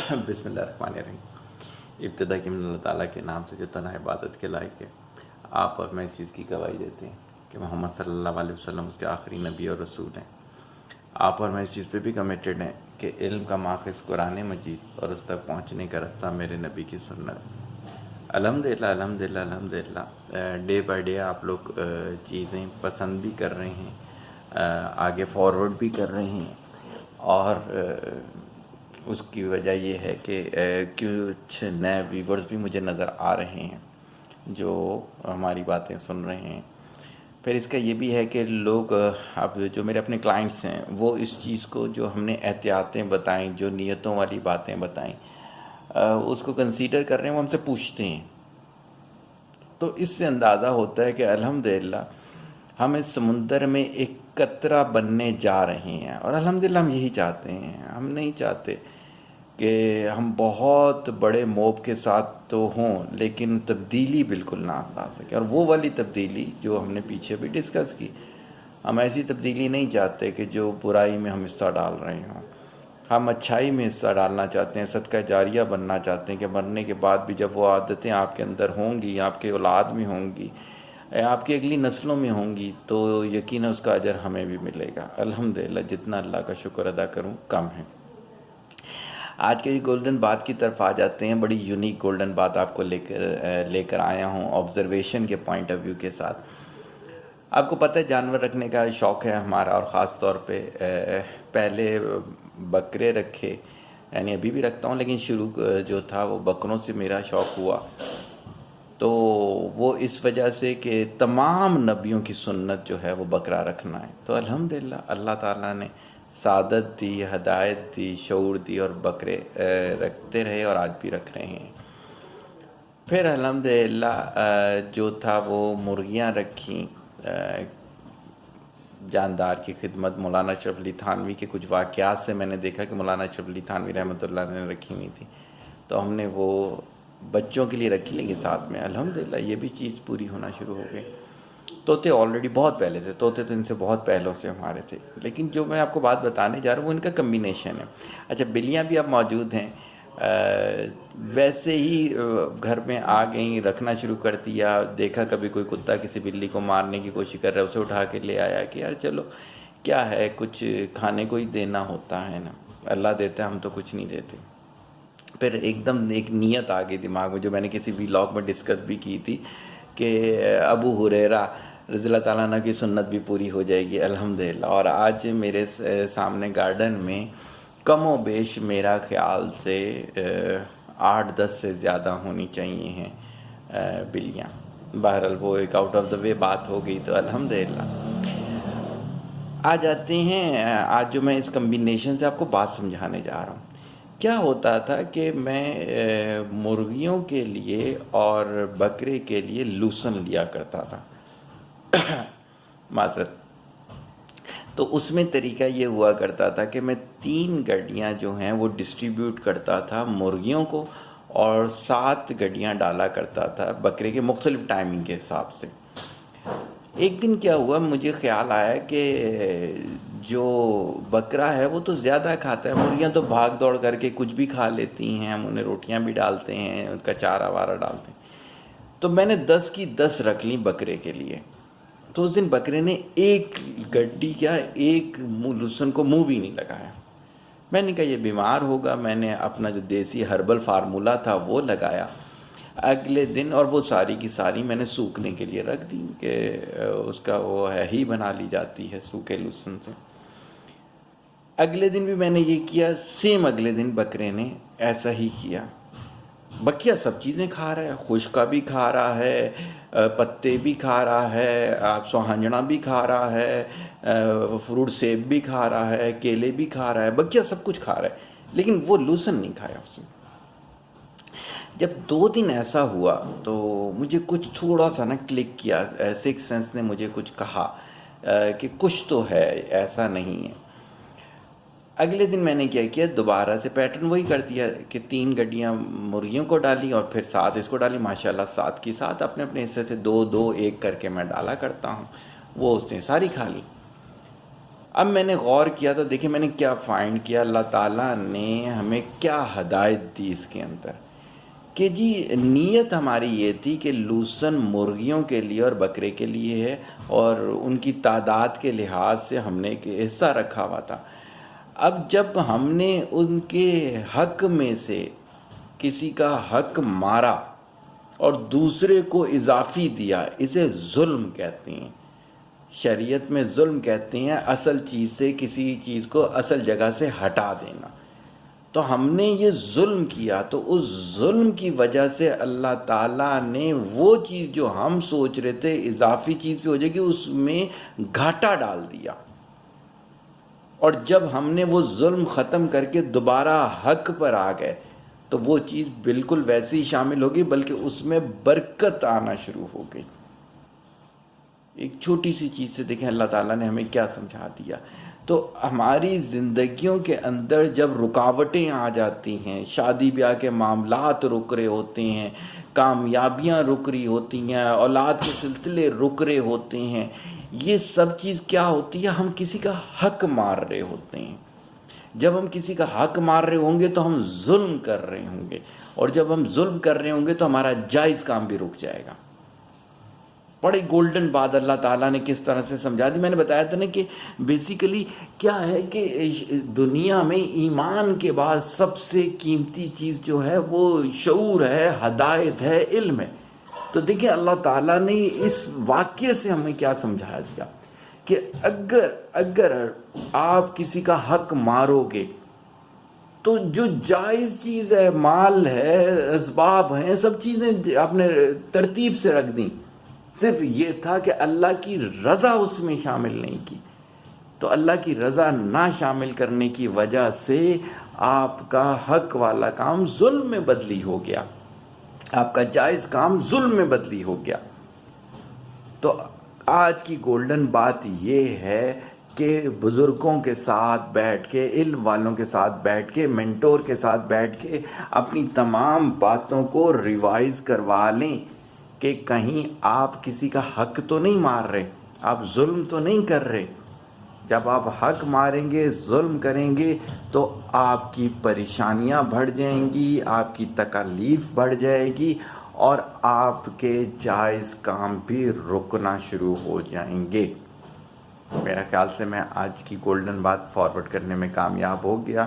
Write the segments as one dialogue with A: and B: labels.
A: بسم اللہ الرحمن الرحیم۔ ابتدا کی من اللہ تعالیٰ کے نام سے جو تنہا عبادت کے لائق ہے۔ آپ اور میں اس چیز کی گواہی دیتے ہیں کہ محمد صلی اللہ علیہ وسلم اس کے آخری نبی اور رسول ہیں۔ آپ اور میں اس چیز پہ بھی کمیٹڈ ہیں کہ علم کا ماخذ قرآن مجید اور اس تک پہنچنے کا رستہ میرے نبی کی سنت۔ الحمدللہ الحمدللہ الحمدللہ ڈے بائی ڈے آپ لوگ چیزیں پسند بھی کر رہے ہیں، آگے فارورڈ بھی کر رہے ہیں، اور اس کی وجہ یہ ہے کہ کچھ نئے ویورز بھی مجھے نظر آ رہے ہیں جو ہماری باتیں سن رہے ہیں۔ پھر اس کا یہ بھی ہے کہ لوگ اب جو میرے اپنے کلائنٹس ہیں وہ اس چیز کو جو ہم نے احتیاطیں بتائیں، جو نیتوں والی باتیں بتائیں، اس کو کنسیڈر کر رہے ہیں، وہ ہم سے پوچھتے ہیں۔ تو اس سے اندازہ ہوتا ہے کہ الحمدللہ ہم اس سمندر میں ایک قطرہ بننے جا رہے ہیں، اور الحمدللہ ہم یہی چاہتے ہیں۔ ہم نہیں چاہتے کہ ہم بہت بڑے موب کے ساتھ تو ہوں لیکن تبدیلی بالکل نہ لا سکے، اور وہ والی تبدیلی جو ہم نے پیچھے بھی ڈسکس کی، ہم ایسی تبدیلی نہیں چاہتے کہ جو برائی میں ہم حصہ ڈال رہے ہوں۔ ہم اچھائی میں حصہ ڈالنا چاہتے ہیں، صدقہ جاریہ بننا چاہتے ہیں کہ مرنے کے بعد بھی جب وہ عادتیں آپ کے اندر ہوں گی، آپ کے اولاد میں ہوں گی، آپ کی اگلی نسلوں میں ہوں گی، تو یقیناً اس کا اجر ہمیں بھی ملے گا۔ الحمدللہ جتنا اللہ کا شکر ادا کروں کم ہے۔ آج کے گولڈن بات کی طرف آ جاتے ہیں۔ بڑی یونیک گولڈن بات آپ کو لے کر آیا ہوں آبزرویشن کے پوائنٹ آف ویو کے ساتھ۔ آپ کو پتہ ہے جانور رکھنے کا شوق ہے ہمارا، اور خاص طور پہ پہلے بکرے رکھے، یعنی ابھی بھی رکھتا ہوں، لیکن شروع جو تھا وہ بکروں سے میرا شوق ہوا، تو وہ اس وجہ سے کہ تمام نبیوں کی سنت جو ہے وہ بکرا رکھنا ہے۔ تو الحمدللہ اللہ تعالیٰ نے سعادت دی، ہدایت دی، شعور دی، اور بکرے رکھتے رہے اور آج بھی رکھ رہے ہیں۔ پھر الحمدللہ جو تھا وہ مرغیاں رکھیں، جاندار کی خدمت۔ مولانا اشرف علی تھانوی کے کچھ واقعات سے میں نے دیکھا کہ مولانا اشرف علی تھانوی رحمۃ اللہ علیہ نے رکھی ہوئی تھی، تو ہم نے وہ بچوں کے لیے رکھی، لیکن ساتھ میں الحمدللہ یہ بھی چیز پوری ہونا شروع ہو گئی۔ طوطے آلریڈی بہت پہلے سے، طوطے تو ان سے بہت پہلوں سے ہمارے تھے، لیکن جو میں آپ کو بات بتانے جا رہا ہوں وہ ان کا کمبینیشن ہے۔ اچھا، بلیاں بھی اب موجود ہیں، ویسے ہی گھر میں آ گئیں، رکھنا شروع کر دیا۔ دیکھا کبھی کوئی کتا کسی بلی کو مارنے کی کوشش کر رہا ہے، اسے اٹھا کے لے آیا کہ یار چلو کیا ہے، کچھ کھانے کو ہی دینا ہوتا ہے نا، اللہ دیتا ہے، ہم تو کچھ نہیں دیتے۔ پھر ایک دم ایک نیت آ گئی دماغ میں، جو میں نے کسی ولاگ میں ڈسکس بھی کی تھی، کہ ابو ہریرہ رضی اللہ تعالیٰ عنہ کی سنت بھی پوری ہو جائے گی الحمدللہ۔ اور آج میرے سامنے گارڈن میں کم و بیش میرا خیال سے 8-10 سے زیادہ ہونی چاہیے ہیں بلیاں۔ بہرحال وہ ایک آؤٹ آف دا وے بات ہو گئی، تو الحمدللہ آ جاتے ہیں۔ آج جو میں اس کمبینیشن سے آپ کو بات سمجھانے جا رہا ہوں، کیا ہوتا تھا کہ میں مرغیوں کے لیے اور بکرے کے لیے لوسن لیا کرتا تھا، معذرت۔ تو اس میں طریقہ یہ ہوا کرتا تھا کہ میں 3 گڈیاں جو ہیں وہ ڈسٹریبیوٹ کرتا تھا مرغیوں کو، اور 7 گڈیاں ڈالا کرتا تھا بکرے کے، مختلف ٹائمنگ کے حساب سے۔ ایک دن کیا ہوا، مجھے خیال آیا کہ جو بکرا ہے وہ تو زیادہ کھاتا ہے، مرغیاں تو بھاگ دوڑ کر کے کچھ بھی کھا لیتی ہیں، ہم انہیں روٹیاں بھی ڈالتے ہیں، ان کا چارہ وارہ ڈالتے ہیں۔ تو میں نے 10 کی 10 رکھ لیں بکرے کے لیے۔ تو اس دن بکرے نے ایک گڈی کیا، ایک لوسن کو منہ بھی نہیں لگایا۔ میں نے کہا یہ بیمار ہوگا، میں نے اپنا جو دیسی ہربل فارمولا تھا وہ لگایا اگلے دن، اور وہ ساری کی ساری میں نے سوکھنے کے لیے رکھ دی کہ اس کا وہ ہے ہی بنا لی جاتی ہے سوکھے لہسن سے۔ اگلے دن بھی میں نے یہ کیا، سیم اگلے دن بکرے نے ایسا ہی کیا۔ بکیا سب چیزیں کھا رہا ہے، خشک بھی کھا رہا ہے، پتے بھی کھا رہا ہے، آپ سوہنجنا بھی کھا رہا ہے، فروٹ سیب بھی کھا رہا ہے، کیلے بھی کھا رہا ہے، بکیا سب کچھ کھا رہا ہے، لیکن وہ لوسن نہیں کھایا اس نے۔ جب 2 دن ایسا ہوا تو مجھے کچھ تھوڑا سا نا کلک کیا، سکس سینس نے مجھے کچھ کہا کہ کچھ تو ہے، ایسا نہیں ہے۔ اگلے دن میں نے کیا کیا، دوبارہ سے پیٹرن وہی کر دیا کہ 3 گڈیاں مرغیوں کو ڈالی اور پھر 7 اس کو ڈالی۔ ماشاءاللہ 7 کی 7 اپنے اپنے حصے سے 2-2 1 کر کے میں ڈالا کرتا ہوں، وہ اس نے ساری کھا لی۔ اب میں نے غور کیا تو دیکھیں میں نے کیا فائنڈ کیا، اللہ تعالیٰ نے ہمیں کیا ہدایت دی اس کے اندر، کہ جی نیت ہماری یہ تھی کہ لوسن مرغیوں کے لیے اور بکرے کے لیے ہے، اور ان کی تعداد کے لحاظ سے ہم نے ایک حصہ رکھا ہوا تھا۔ اب جب ہم نے ان کے حق میں سے کسی کا حق مارا اور دوسرے کو اضافی دیا، اسے ظلم کہتے ہیں، شریعت میں ظلم کہتے ہیں اصل چیز سے کسی چیز کو اصل جگہ سے ہٹا دینا۔ تو ہم نے یہ ظلم کیا، تو اس ظلم کی وجہ سے اللہ تعالیٰ نے وہ چیز جو ہم سوچ رہے تھے اضافی چیز پہ ہو جائے گی، اس میں گھاٹا ڈال دیا، اور جب ہم نے وہ ظلم ختم کر کے دوبارہ حق پر آ گئے تو وہ چیز بالکل ویسے ہی شامل ہوگی، بلکہ اس میں برکت آنا شروع ہو گئی۔ ایک چھوٹی سی چیز سے دیکھیں اللہ تعالیٰ نے ہمیں کیا سمجھا دیا۔ تو ہماری زندگیوں کے اندر جب رکاوٹیں آ جاتی ہیں، شادی بیاہ کے معاملات رک رہے ہوتے ہیں، کامیابیاں رک رہی ہوتی ہیں، اولاد کے سلسلے رک رہے ہوتے ہیں، یہ سب چیز کیا ہوتی ہے؟ ہم کسی کا حق مار رہے ہوتے ہیں۔ جب ہم کسی کا حق مار رہے ہوں گے تو ہم ظلم کر رہے ہوں گے، اور جب ہم ظلم کر رہے ہوں گے تو ہمارا جائز کام بھی رک جائے گا۔ بڑی گولڈن بات اللہ تعالیٰ نے کس طرح سے سمجھا دی۔ میں نے بتایا تھا نا کہ بیسیکلی کیا ہے کہ دنیا میں ایمان کے بعد سب سے قیمتی چیز جو ہے وہ شعور ہے، ہدایت ہے، علم ہے۔ تو دیکھیں اللہ تعالیٰ نے اس واقعے سے ہمیں کیا سمجھایا دیا کہ اگر آپ کسی کا حق مارو گے تو جو جائز چیز ہے، مال ہے، اسباب ہیں، سب چیزیں آپ نے ترتیب سے رکھ دیں، صرف یہ تھا کہ اللہ کی رضا اس میں شامل نہیں کی۔ تو اللہ کی رضا نہ شامل کرنے کی وجہ سے آپ کا حق والا کام ظلم میں بدلی ہو گیا، آپ کا جائز کام ظلم میں بدلی ہو گیا۔ تو آج کی گولڈن بات یہ ہے کہ بزرگوں کے ساتھ بیٹھ کے، علم والوں کے ساتھ بیٹھ کے، مینٹور کے ساتھ بیٹھ کے اپنی تمام باتوں کو ریوائز کروا لیں کہ کہیں آپ کسی کا حق تو نہیں مار رہے، آپ ظلم تو نہیں کر رہے۔ جب آپ حق ماریں گے، ظلم کریں گے تو آپ کی پریشانیاں بڑھ جائیں گی، آپ کی تکالیف بڑھ جائے گی، اور آپ کے جائز کام بھی رکنا شروع ہو جائیں گے۔ میرا خیال سے میں آج کی گولڈن بات فارورڈ کرنے میں کامیاب ہو گیا۔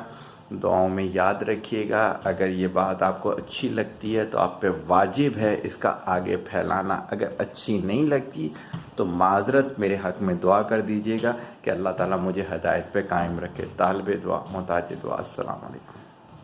A: دعاؤں میں یاد رکھیے گا۔ اگر یہ بات آپ کو اچھی لگتی ہے تو آپ پہ واجب ہے اس کا آگے پھیلانا، اگر اچھی نہیں لگتی تو معذرت میرے حق میں دعا کر دیجیے گا کہ اللہ تعالیٰ مجھے ہدایت پہ قائم رکھے۔ طالب دعا، محتاج دعا۔ السلام علیکم۔